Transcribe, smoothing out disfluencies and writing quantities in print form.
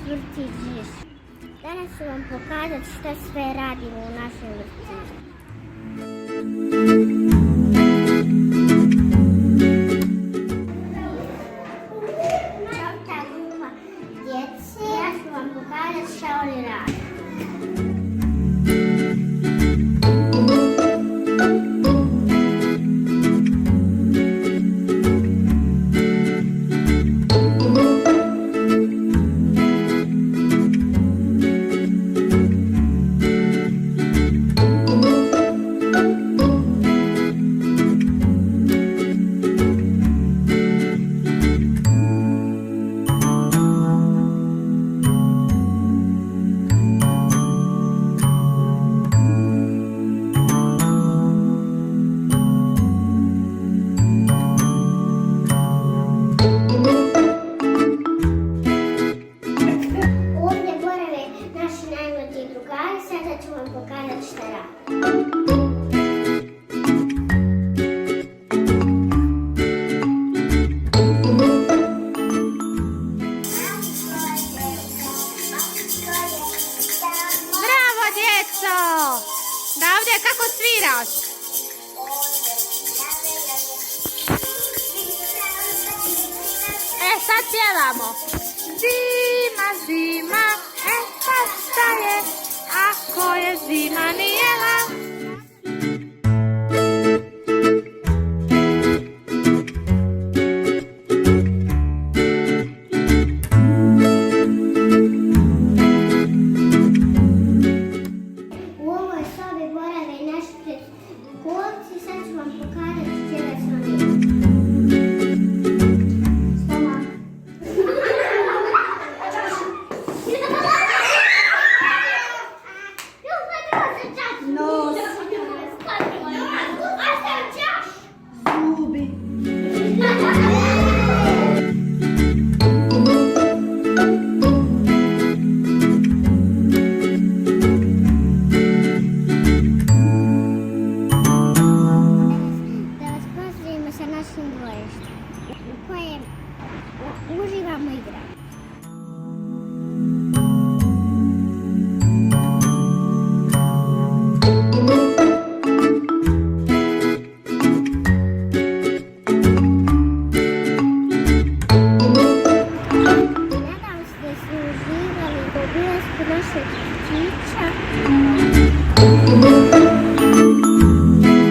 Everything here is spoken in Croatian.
vrtić. Danas ću vam pokazati šta sve radimo u našem vrtiću. Čovta grupa djece, ja ću vam pokazati šta oni rade. Sada ću vam pokazati šta radi. Bravo, djeco! Davde, kako sviraš? Sad pjevamo. Zima, zima, sad šta je? Ako je zima nije